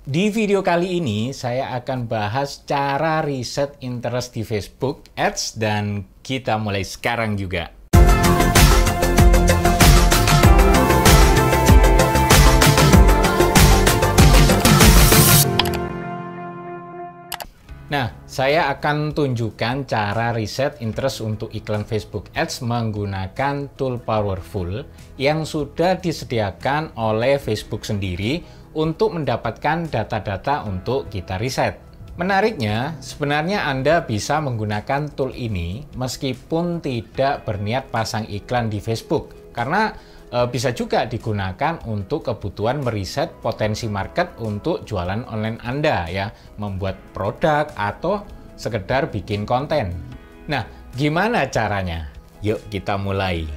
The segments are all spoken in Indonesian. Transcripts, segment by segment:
Di video kali ini saya akan bahas cara riset interest di Facebook Ads dan kita mulai sekarang juga. Nah, saya akan tunjukkan cara riset interest untuk iklan Facebook Ads menggunakan tool powerful yang sudah disediakan oleh Facebook sendiri untuk mendapatkan data-data untuk kita riset. Menariknya, sebenarnya Anda bisa menggunakan tool ini meskipun tidak berniat pasang iklan di Facebook, karena bisa juga digunakan untuk kebutuhan meriset potensi market untuk jualan online Anda ya, membuat produk atau sekedar bikin konten. Nah, gimana caranya? Yuk kita mulai.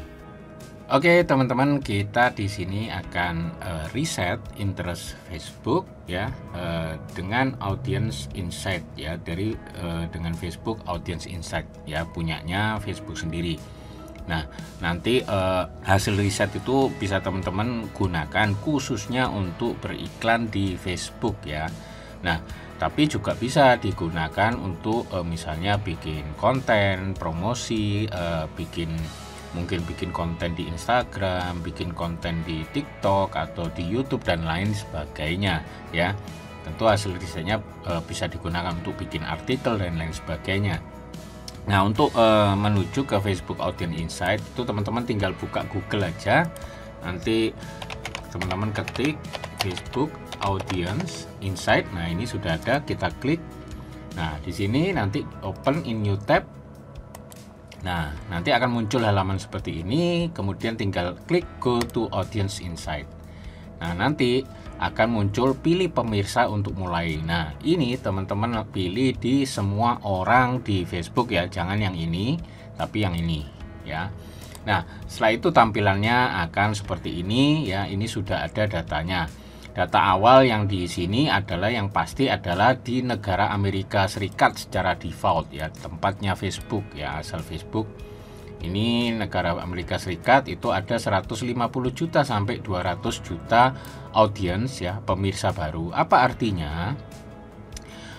Oke teman-teman, kita di sini akan riset interest Facebook ya dengan Audience Insight ya, dengan Facebook Audience Insight ya, punyanya Facebook sendiri. Nah, nanti hasil riset itu bisa teman-teman gunakan khususnya untuk beriklan di Facebook ya. Nah, tapi juga bisa digunakan untuk misalnya bikin konten, promosi, mungkin bikin konten di Instagram, bikin konten di TikTok atau di YouTube dan lain sebagainya ya. Tentu hasil risetnya bisa digunakan untuk bikin artikel dan lain sebagainya. Nah, untuk menuju ke Facebook Audience Insight itu teman-teman tinggal buka Google aja. Nanti teman-teman ketik Facebook Audience Insight. Nah, ini sudah ada, kita klik. Nah, di sini nanti open in new tab. Nah, nanti akan muncul halaman seperti ini, kemudian tinggal klik Go to Audience Insight. Nah, nanti akan muncul pilih pemirsa untuk mulai. Nah, ini teman-teman pilih di semua orang di Facebook ya, jangan yang ini, tapi yang ini ya. Nah, setelah itu tampilannya akan seperti ini ya, ini sudah ada datanya. Data awal yang di sini adalah yang pasti adalah di negara Amerika Serikat secara default ya, tempatnya Facebook ya, asal Facebook. Ini negara Amerika Serikat itu ada 150 juta sampai 200 juta audiens ya, pemirsa baru. Apa artinya?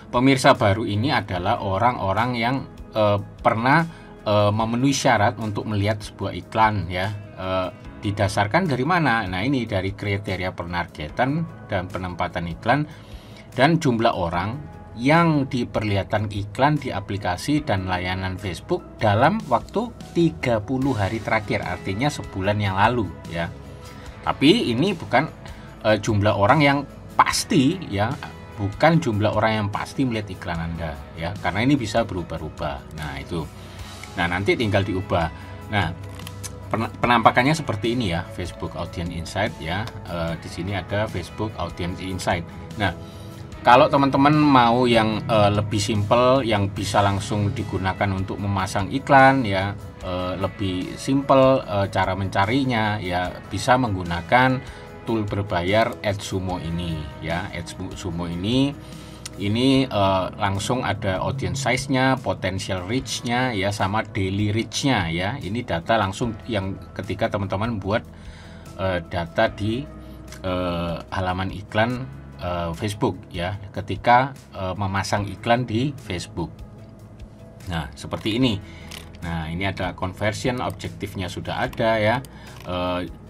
Pemirsa baru ini adalah orang-orang yang pernah memenuhi syarat untuk melihat sebuah iklan ya. Didasarkan dari mana? Nah, ini dari kriteria penargetan dan penempatan iklan dan jumlah orang yang diperlihatkan iklan di aplikasi dan layanan Facebook dalam waktu 30 hari terakhir, artinya sebulan yang lalu ya. Tapi ini bukan jumlah orang yang pasti ya, bukan jumlah orang yang pasti melihat iklan Anda ya, karena ini bisa berubah-ubah. Nah, itu. Nah, nanti tinggal diubah. Nah, penampakannya seperti ini ya, Facebook Audience Insight ya. Di sini ada Facebook Audience Insight. Nah, kalau teman-teman mau yang lebih simple, yang bisa langsung digunakan untuk memasang iklan ya, lebih simple cara mencarinya ya, bisa menggunakan tool berbayar AdSumo ini ya. AdSumo ini langsung ada audience size-nya, potential reach-nya ya, sama daily reach-nya ya. Ini data langsung yang ketika teman-teman buat data di halaman iklan Facebook ya, ketika memasang iklan di Facebook. Nah, seperti ini. Nah, ini ada conversion, objektifnya sudah ada ya,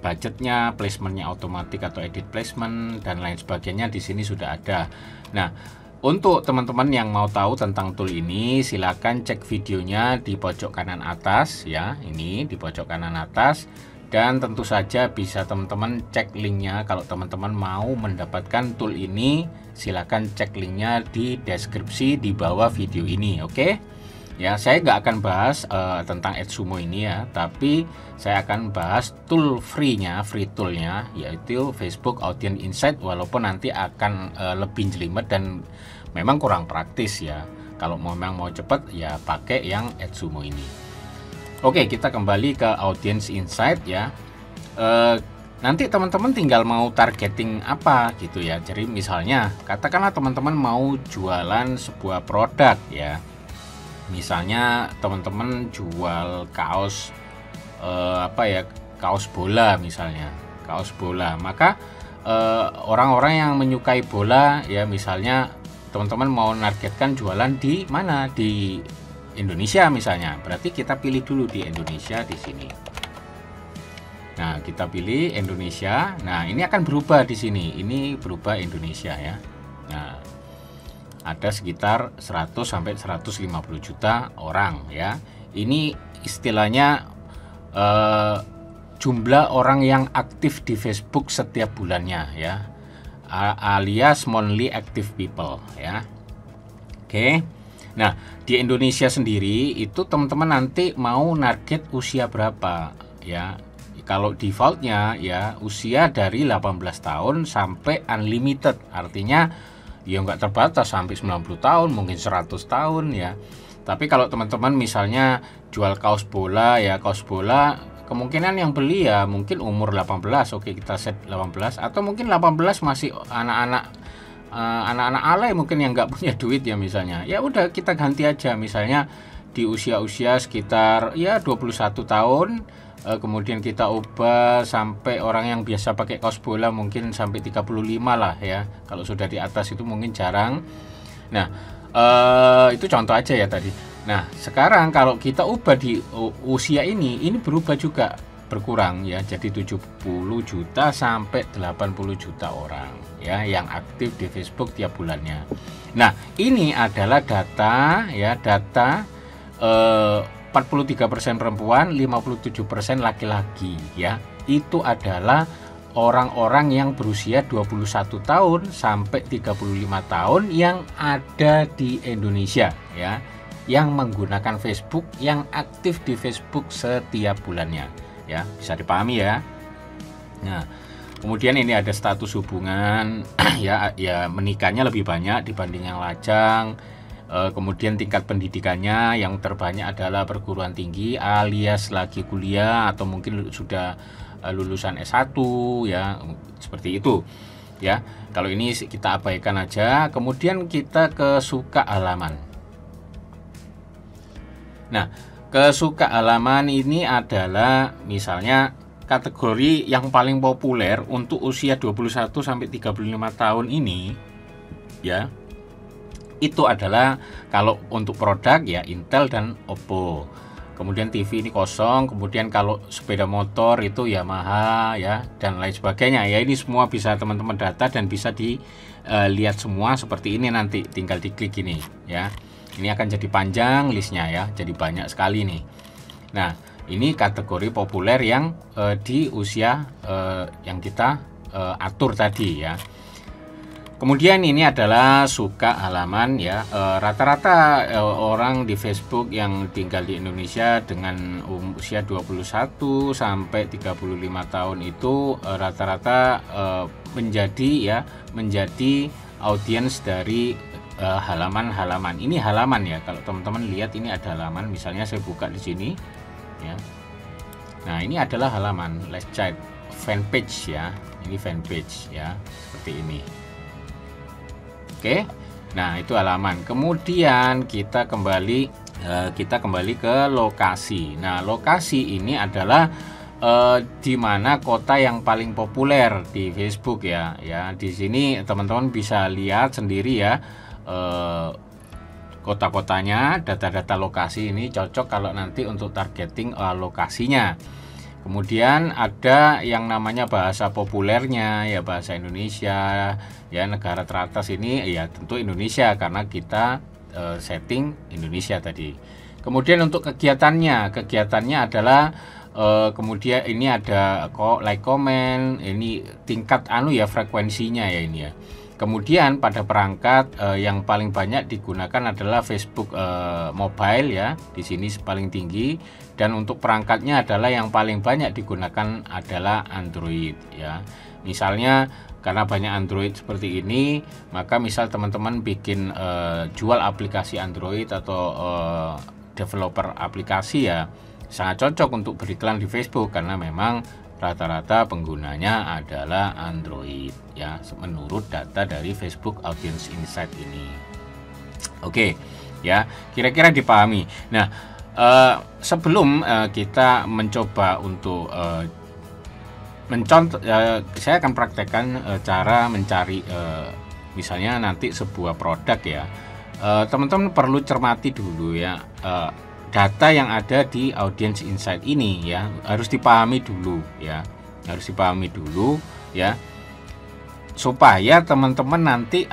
budgetnya, placementnya otomatis atau edit placement dan lain sebagainya di sini sudah ada. Nah, untuk teman-teman yang mau tahu tentang tool ini, silakan cek videonya di pojok kanan atas ya, ini di pojok kanan atas, dan tentu saja bisa teman-teman cek linknya. Kalau teman-teman mau mendapatkan tool ini, silakan cek linknya di deskripsi di bawah video ini, oke? Ya, saya nggak akan bahas tentang AdSumo ini ya, tapi saya akan bahas tool free toolnya, yaitu Facebook Audience Insight, walaupun nanti akan lebih jelimet dan memang kurang praktis ya. Kalau memang mau cepat ya pakai yang AdSumo ini. Oke, kita kembali ke Audience Insight ya. Nanti teman-teman tinggal mau targeting apa gitu ya. Jadi misalnya katakanlah teman-teman mau jualan sebuah produk ya. Misalnya teman-teman jual kaos kaos bola misalnya, kaos bola, maka orang-orang yang menyukai bola ya, misalnya teman-teman mau nargetkan jualan di mana, di Indonesia misalnya, berarti kita pilih dulu di Indonesia di sini. Nah, kita pilih Indonesia. Nah, ini akan berubah di sini. Ini berubah Indonesia ya. Nah, ada sekitar 100 sampai 150 juta orang ya. Ini istilahnya jumlah orang yang aktif di Facebook setiap bulannya ya. Alias monthly active people ya. Oke. Nah, di Indonesia sendiri itu teman-teman nanti mau target usia berapa ya? Kalau defaultnya ya usia dari 18 tahun sampai unlimited, artinya ya nggak terbatas sampai 90 tahun, mungkin 100 tahun ya. Tapi kalau teman-teman misalnya jual kaos bola ya, kaos bola kemungkinan yang beli ya mungkin umur 18, oke kita set 18, atau mungkin 18 masih anak-anak alay mungkin yang nggak punya duit ya misalnya. Ya udah kita ganti aja misalnya di usia-usia sekitar ya 21 tahun. Kemudian kita ubah sampai orang yang biasa pakai kaos bola mungkin sampai 35 lah ya. Kalau sudah di atas itu mungkin jarang. Nah, itu contoh aja ya tadi. Nah, sekarang kalau kita ubah di usia ini berubah juga, berkurang ya. Jadi 70 juta sampai 80 juta orang ya yang aktif di Facebook tiap bulannya. Nah, ini adalah data ya, 43% perempuan, 57% laki-laki ya. Itu adalah orang-orang yang berusia 21 tahun sampai 35 tahun yang ada di Indonesia ya, yang menggunakan Facebook, yang aktif di Facebook setiap bulannya ya. Bisa dipahami ya. Nah, kemudian ini ada status hubungan ya menikahnya lebih banyak dibanding yang lajang. Kemudian tingkat pendidikannya yang terbanyak adalah perguruan tinggi alias lagi kuliah atau mungkin sudah lulusan S1 ya, seperti itu ya. Kalau ini kita abaikan aja. Kemudian kita ke suka halaman. Nah, ke suka halaman ini adalah misalnya kategori yang paling populer untuk usia 21 sampai 35 tahun ini ya. Itu adalah kalau untuk produk ya Intel dan Oppo. Kemudian TV ini kosong. Kemudian kalau sepeda motor itu Yamaha ya, dan lain sebagainya ya. Ini semua bisa teman-teman data dan bisa dilihat semua seperti ini nanti. Tinggal diklik ini ya. Ini akan jadi panjang listnya ya. Jadi banyak sekali nih. Nah, ini kategori populer yang di usia yang kita atur tadi ya. Kemudian ini adalah suka halaman ya. Rata-rata orang di Facebook yang tinggal di Indonesia dengan usia 21 sampai 35 tahun itu rata-rata menjadi audiens dari halaman-halaman. Ini halaman ya. Kalau teman-teman lihat ini ada halaman, misalnya saya buka di sini ya. Nah, ini adalah halaman Let's Chat fanpage ya. Ini fanpage ya, seperti ini. Oke, nah itu halaman. Kemudian kita kembali ke lokasi. Nah, lokasi ini adalah di mana kota yang paling populer di Facebook ya. Ya, di sini teman-teman bisa lihat sendiri ya kota-kotanya, data-data lokasi ini cocok kalau nanti untuk targeting lokasinya. Kemudian ada yang namanya bahasa populernya ya, bahasa Indonesia ya. Negara teratas ini ya tentu Indonesia karena kita setting Indonesia tadi. Kemudian untuk kegiatannya adalah kemudian ini ada like, comment, ini tingkat frekuensinya ya ini ya. Kemudian pada perangkat yang paling banyak digunakan adalah Facebook mobile ya, di sini paling tinggi, dan untuk perangkatnya adalah yang paling banyak digunakan adalah Android ya. Misalnya karena banyak Android seperti ini, maka misal teman-teman bikin jual aplikasi Android atau developer aplikasi ya, sangat cocok untuk beriklan di Facebook karena memang rata-rata penggunanya adalah Android ya, menurut data dari Facebook Audience Insight ini. Oke ya, kira-kira dipahami. Nah, sebelum kita mencoba untuk mencontoh, saya akan praktekkan cara mencari misalnya nanti sebuah produk ya. Teman-teman perlu cermati dulu ya, data yang ada di Audience Insight ini ya harus dipahami dulu ya, supaya teman-teman nanti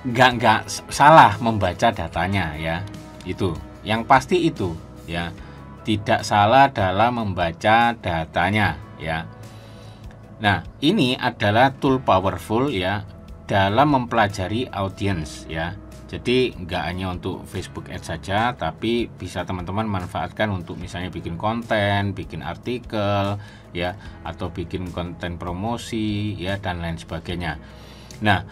nggak salah membaca datanya ya. Itu yang pasti itu ya, tidak salah dalam membaca datanya ya. Nah, ini adalah tool powerful ya dalam mempelajari audience ya. Jadi nggak hanya untuk Facebook Ads saja, tapi bisa teman-teman manfaatkan untuk misalnya bikin konten, bikin artikel ya, atau bikin konten promosi ya, dan lain sebagainya. Nah,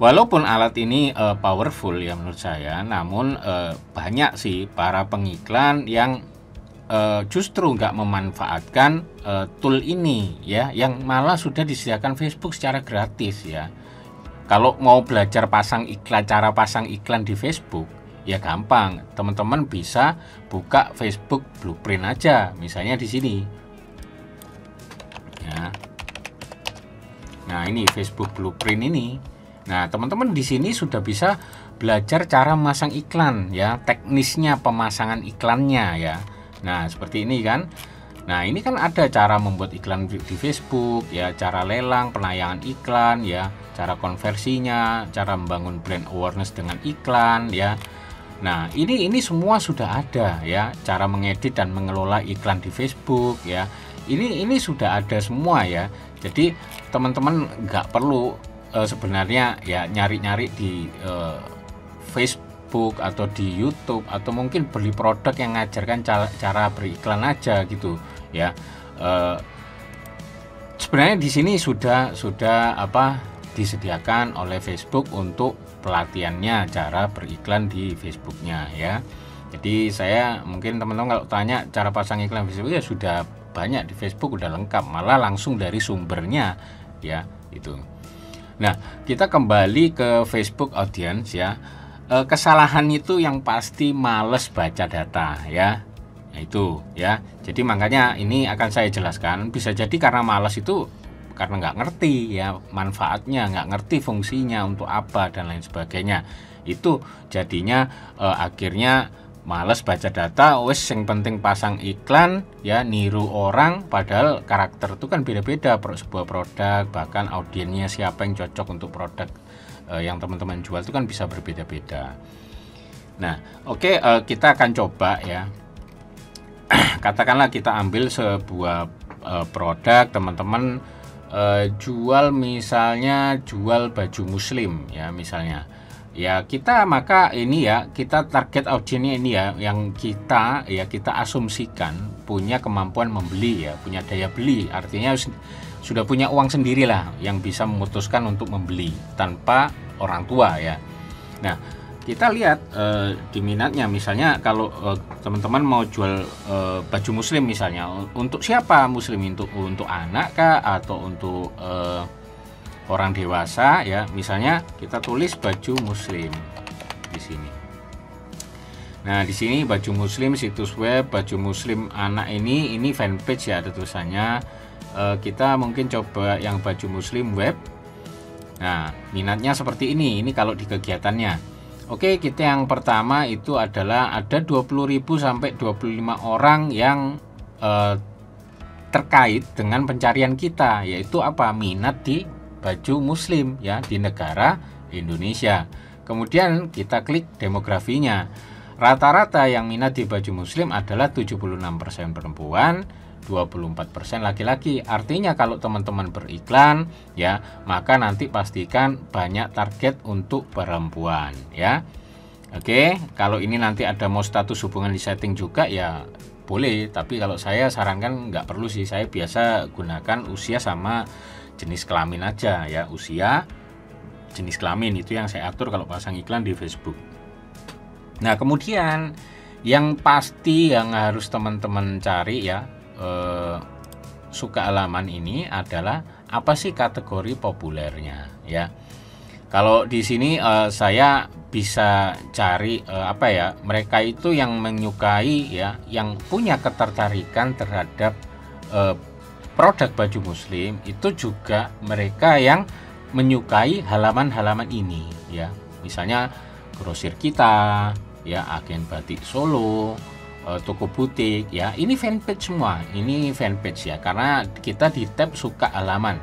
walaupun alat ini powerful ya menurut saya, namun banyak sih para pengiklan yang justru nggak memanfaatkan tool ini ya, yang malah sudah disediakan Facebook secara gratis ya. Kalau mau belajar cara pasang iklan di Facebook ya gampang, teman-teman bisa buka Facebook Blueprint aja, misalnya di sini ya. Nah, ini Facebook Blueprint ini. Nah, teman-teman di sini sudah bisa belajar cara memasang iklan ya, teknisnya pemasangan iklannya ya. Nah, seperti ini kan. Nah, ini kan ada cara membuat iklan di Facebook ya, cara lelang, penayangan iklan ya, cara konversinya, cara membangun brand awareness dengan iklan ya. Nah, ini semua sudah ada ya, cara mengedit dan mengelola iklan di Facebook ya. Ini sudah ada semua ya. Jadi, teman-teman nggak perlu sebenarnya ya nyari-nyari di Facebook atau di YouTube, atau mungkin beli produk yang ngajarkan cara beriklan aja gitu ya. Sebenarnya di sini sudah disediakan oleh Facebook untuk pelatihannya cara beriklan di Facebooknya ya. Jadi saya mungkin teman-teman kalau tanya cara pasang iklan Facebook ya sudah banyak di Facebook, udah lengkap, malah langsung dari sumbernya ya itu. Nah, kita kembali ke Facebook Audience ya. Kesalahan itu yang pasti males baca data ya, itu ya. Jadi makanya ini akan saya jelaskan. Bisa jadi karena malas itu karena nggak ngerti ya manfaatnya, nggak ngerti fungsinya untuk apa dan lain sebagainya. Itu jadinya akhirnya malas baca data. Wes yang penting pasang iklan ya, niru orang, padahal karakter itu kan beda-beda sebuah produk, bahkan audiensnya siapa yang cocok untuk produk yang teman-teman jual itu kan bisa berbeda-beda. Nah, oke, kita akan coba ya. Katakanlah kita ambil sebuah produk, teman-teman jual misalnya jual baju muslim ya misalnya. Ya kita maka ini ya kita target audiensnya ini ya yang kita asumsikan punya kemampuan membeli ya, punya daya beli, artinya sudah punya uang sendirilah yang bisa memutuskan untuk membeli tanpa orang tua ya. Nah, kita lihat di minatnya, misalnya kalau teman-teman mau jual baju muslim misalnya, untuk siapa muslim, untuk anak kah atau untuk orang dewasa ya, misalnya kita tulis baju muslim di sini. Nah, di sini baju muslim, situs web baju muslim anak, ini fanpage ya, ada tulisannya. Kita mungkin coba yang baju muslim web. Nah, minatnya seperti ini kalau di kegiatannya. Oke, kita yang pertama itu adalah ada 20.000 sampai 25 orang yang terkait dengan pencarian kita, yaitu apa? Minat di baju muslim ya di negara Indonesia. Kemudian kita klik demografinya. Rata-rata yang minat di baju muslim adalah 76% perempuan, 24% laki-laki. Artinya kalau teman-teman beriklan ya, maka nanti pastikan banyak target untuk perempuan ya. Oke, kalau ini nanti ada mau status hubungan di setting juga ya boleh, tapi kalau saya sarankan nggak perlu sih. Saya biasa gunakan usia sama jenis kelamin aja ya, usia, jenis kelamin itu yang saya atur kalau pasang iklan di Facebook. Nah, kemudian yang pasti yang harus teman-teman cari ya, suka halaman ini adalah apa sih kategori populernya ya. Kalau di sini saya bisa cari apa ya, mereka itu yang menyukai ya, yang punya ketertarikan terhadap produk baju muslim itu juga mereka yang menyukai halaman-halaman ini ya. Misalnya grosir kita ya, agen batik Solo, toko butik ya, ini fanpage semua, ini fanpage ya, karena kita di tab suka halaman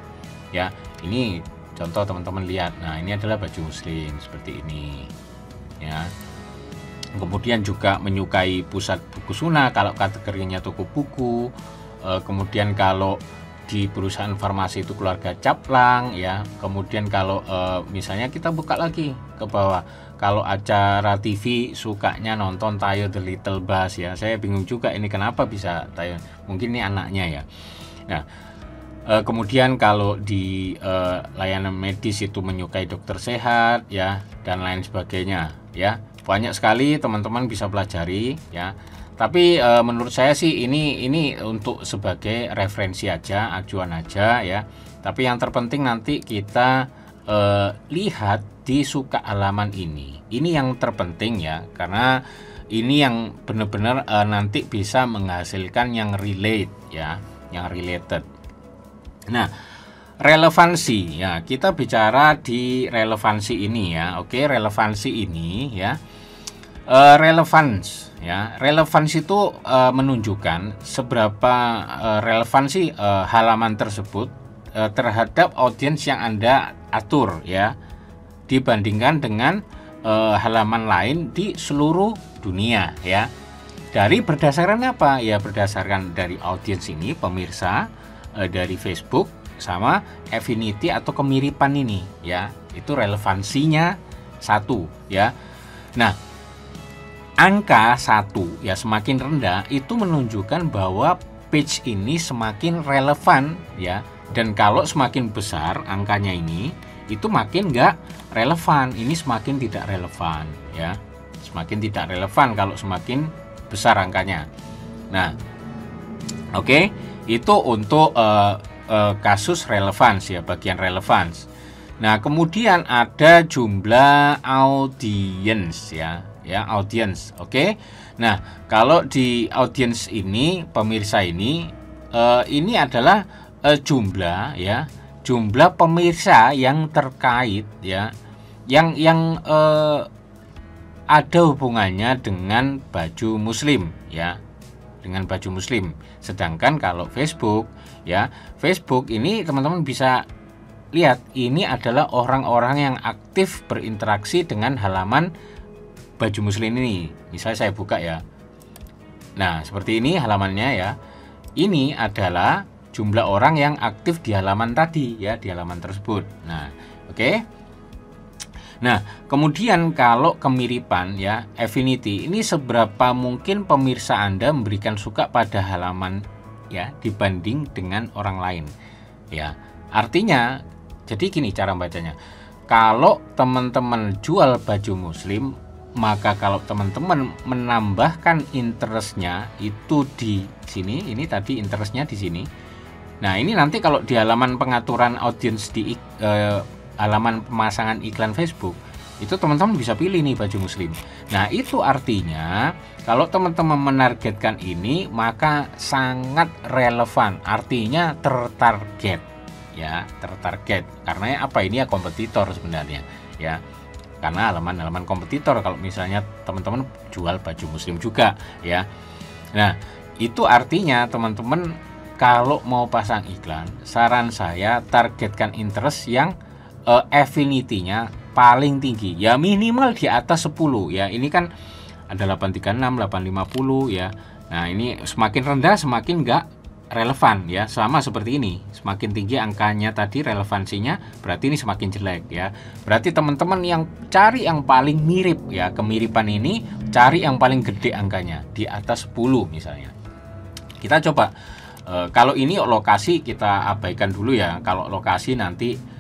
ya. Ini contoh teman-teman lihat, nah ini adalah baju muslim seperti ini ya. Kemudian juga menyukai pusat buku sunnah kalau kategorinya toko buku. Kemudian kalau di perusahaan farmasi itu keluarga Caplang ya. Kemudian kalau misalnya kita buka lagi ke bawah, kalau acara TV sukanya nonton Tayo The Little Bass ya. Saya bingung juga ini kenapa bisa Tayo, mungkin ini anaknya ya. Nah, kemudian kalau di layanan medis itu menyukai dokter sehat ya, dan lain sebagainya ya. Banyak sekali teman-teman bisa pelajari ya. Tapi menurut saya sih ini untuk sebagai referensi aja, acuan aja ya. Tapi yang terpenting nanti kita lihat di suka halaman ini. Ini yang terpenting ya, karena ini yang benar-benar nanti bisa menghasilkan yang relate ya, yang related. Nah, relevansi ya, kita bicara di relevansi ini ya. Oke, relevansi ini ya. Relevans ya, relevansi itu menunjukkan seberapa relevansi halaman tersebut terhadap audiens yang Anda atur ya, dibandingkan dengan halaman lain di seluruh dunia ya. Dari berdasarkan apa ya, berdasarkan dari audiens ini, pemirsa dari Facebook sama affinity atau kemiripan ini ya, itu relevansinya 1 ya. Nah, angka 1 ya, semakin rendah itu menunjukkan bahwa page ini semakin relevan ya. Dan kalau semakin besar angkanya ini, itu makin nggak relevan. Ini semakin tidak relevan ya, semakin tidak relevan kalau semakin besar angkanya. Nah, oke, itu untuk kasus relevans ya, bagian relevans. Nah, kemudian ada jumlah audiens ya, audiens. Oke. Nah, kalau di audiens ini, pemirsa ini adalah jumlah ya, jumlah pemirsa yang terkait ya, yang ada hubungannya dengan baju muslim ya, dengan baju muslim. Sedangkan kalau Facebook ya, Facebook ini teman-teman bisa lihat, ini adalah orang-orang yang aktif berinteraksi dengan halaman baju muslim ini. Misalnya saya buka ya, nah seperti ini halamannya ya. Ini adalah jumlah orang yang aktif di halaman tadi ya, di halaman tersebut. Nah, oke. Nah, kemudian kalau kemiripan ya, affinity, ini seberapa mungkin pemirsa Anda memberikan suka pada halaman ya dibanding dengan orang lain ya. Artinya, jadi gini cara bacanya. Kalau teman-teman jual baju muslim, maka kalau teman-teman menambahkan interestnya itu di sini, ini tadi interestnya di sini. Nah, ini nanti kalau di halaman pengaturan audiens di halaman pemasangan iklan Facebook, itu teman-teman bisa pilih nih baju muslim. Nah, itu artinya kalau teman-teman menargetkan ini, maka sangat relevan, artinya tertarget ya, tertarget. Karena apa, ini ya kompetitor sebenarnya ya. Karena halaman-halaman kompetitor kalau misalnya teman-teman jual baju muslim juga ya. Nah, itu artinya teman-teman kalau mau pasang iklan, saran saya targetkan interest yang affinity-nya paling tinggi ya, minimal di atas 10 ya. Ini kan ada 836, 850 ya. Nah, ini semakin rendah semakin enggak relevan ya, sama seperti ini. Semakin tinggi angkanya tadi relevansinya, berarti ini semakin jelek ya. Berarti teman-teman yang cari yang paling mirip ya, kemiripan ini cari yang paling gede angkanya di atas 10 misalnya. Kita coba kalau ini lokasi kita abaikan dulu ya. Kalau lokasi nanti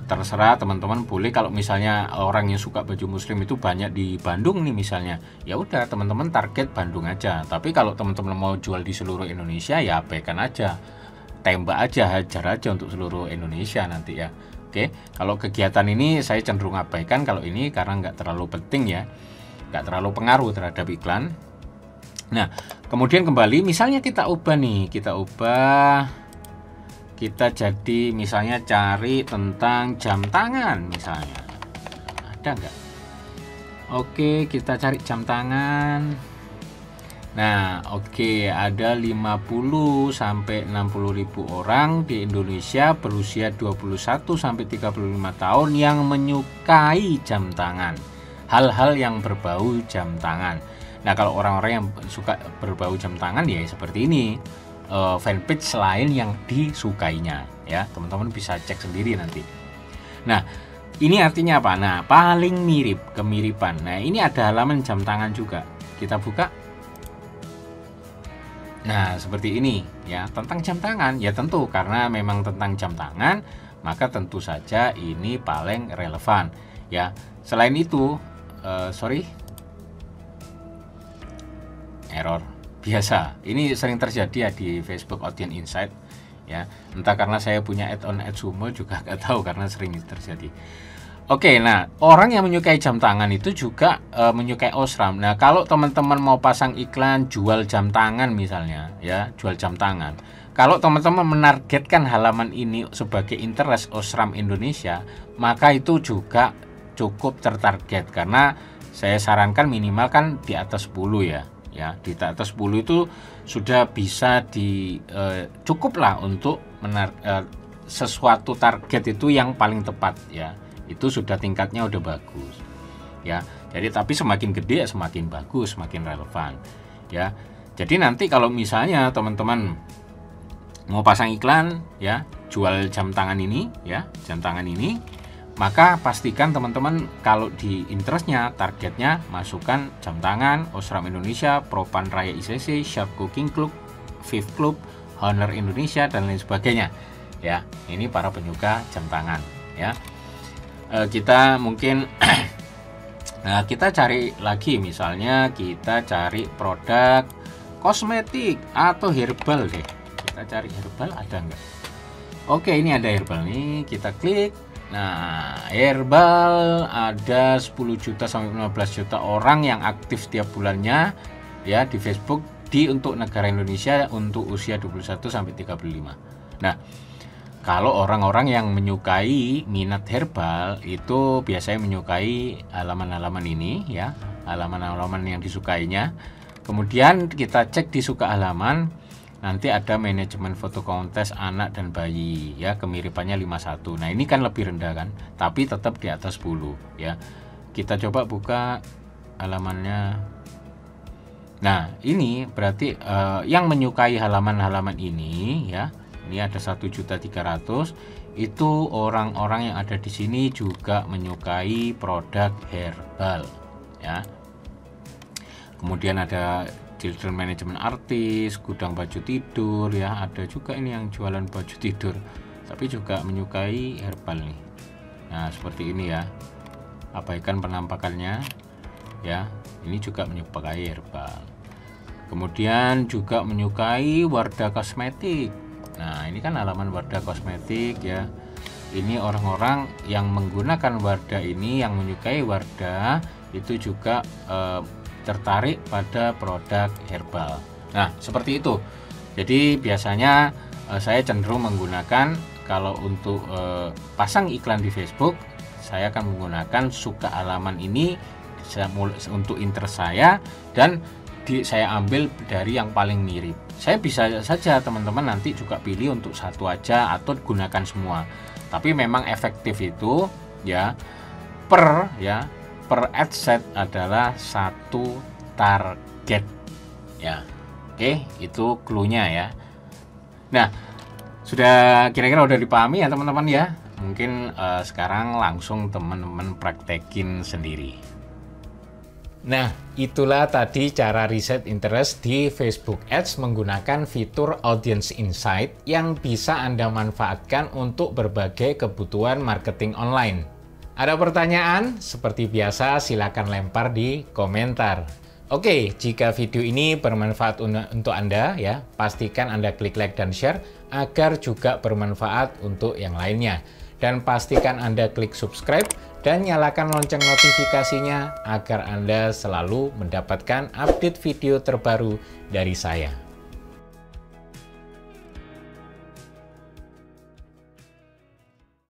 terserah teman-teman, boleh kalau misalnya orang yang suka baju muslim itu banyak di Bandung nih misalnya, ya udah teman-teman target Bandung aja. Tapi kalau teman-teman mau jual di seluruh Indonesia ya abaikan aja, tembak aja, hajar aja untuk seluruh Indonesia nanti ya. Oke, kalau kegiatan ini saya cenderung abaikan kalau ini karena nggak terlalu penting ya, nggak terlalu pengaruh terhadap iklan. Nah, kemudian kembali, misalnya kita ubah nih, kita jadi misalnya cari tentang jam tangan misalnya, ada nggak? Oke, kita cari jam tangan. Nah, oke, ada 50 sampai 60 ribu orang di Indonesia berusia 21 sampai 35 tahun yang menyukai jam tangan. Hal-hal yang berbau jam tangan. Nah, kalau orang-orang yang suka berbau jam tangan ya seperti ini. Fanpage lain yang disukainya ya. Teman-teman bisa cek sendiri nanti. Nah, ini artinya apa? Nah, paling mirip, kemiripan. Nah, ini ada halaman jam tangan juga. Kita buka. Nah, seperti ini ya, tentang jam tangan. Ya tentu karena memang tentang jam tangan, maka tentu saja ini paling relevan ya. Selain itu, error biasa. Ini sering terjadi ya di Facebook Audience Insight ya. Entah karena saya punya add-on AdSumo juga nggak tahu, karena sering terjadi. Oke, nah orang yang menyukai jam tangan itu juga menyukai Osram. Nah, kalau teman-teman mau pasang iklan jual jam tangan misalnya, ya jual jam tangan. Kalau teman-teman menargetkan halaman ini sebagai interest Osram Indonesia, maka itu juga cukup tertarget karena saya sarankan minimal kan di atas 10 ya. Ya, di atas 10 itu sudah bisa cukup lah untuk sesuatu target itu yang paling tepat ya. Itu sudah tingkatnya udah bagus ya. Jadi tapi semakin gede semakin bagus, semakin relevan ya. Jadi nanti kalau misalnya teman-teman mau pasang iklan ya, jual jam tangan ini ya, jam tangan ini, maka pastikan teman-teman kalau di interestnya, targetnya masukkan jam tangan, Osram Indonesia, Propan Raya ICC, Sharp Cooking Club, Viv Club, Honor Indonesia dan lain sebagainya ya. Ini para penyuka jam tangan ya. Kita mungkin nah, kita cari lagi, misalnya kita cari produk kosmetik atau herbal deh. Kita cari herbal, ada nggak? Oke, ini ada herbal nih, kita klik. Nah, herbal ada 10 juta sampai 15 juta orang yang aktif setiap bulannya ya di Facebook untuk negara Indonesia untuk usia 21 sampai 35. Nah, kalau orang-orang yang menyukai minat herbal itu biasanya menyukai halaman-halaman ini ya, halaman-halaman yang disukainya. Kemudian kita cek di suka halaman, nanti ada manajemen foto kontes anak dan bayi ya, kemiripannya 51. Nah, ini kan lebih rendah kan, tapi tetap di atas 10 ya. Kita coba buka halamannya. Nah, ini berarti yang menyukai halaman-halaman ini ya. Ini ada 1.300.000, itu orang-orang yang ada di sini juga menyukai produk herbal ya. Kemudian ada children management artis, gudang baju tidur ya, ada juga ini yang jualan baju tidur tapi juga menyukai herbal nih. Nah, seperti ini ya. Abaikan penampakannya ya. Ini juga menyukai herbal. Kemudian juga menyukai Wardah Kosmetik. Nah, ini kan halaman Wardah Kosmetik ya. Ini orang-orang yang menggunakan Wardah ini, yang menyukai Wardah itu juga tertarik pada produk herbal. Nah, seperti itu. Jadi biasanya saya cenderung menggunakan, kalau untuk pasang iklan di Facebook, saya akan menggunakan suka halaman ini untuk interest saya, dan saya ambil dari yang paling mirip. Saya bisa saja teman-teman nanti juga pilih untuk satu aja atau gunakan semua. Tapi memang efektif itu ya per ad set adalah satu target ya. Oke, itu clue-nya ya. Nah, sudah kira-kira udah dipahami ya teman-teman ya. Mungkin sekarang langsung teman-teman praktekin sendiri. Nah, itulah tadi cara riset interest di Facebook Ads menggunakan fitur Audience Insight yang bisa Anda manfaatkan untuk berbagai kebutuhan marketing online. Ada pertanyaan? Seperti biasa, silakan lempar di komentar. Oke, jika video ini bermanfaat untuk Anda ya, pastikan Anda klik like dan share agar juga bermanfaat untuk yang lainnya. Dan pastikan Anda klik subscribe dan nyalakan lonceng notifikasinya agar Anda selalu mendapatkan update video terbaru dari saya.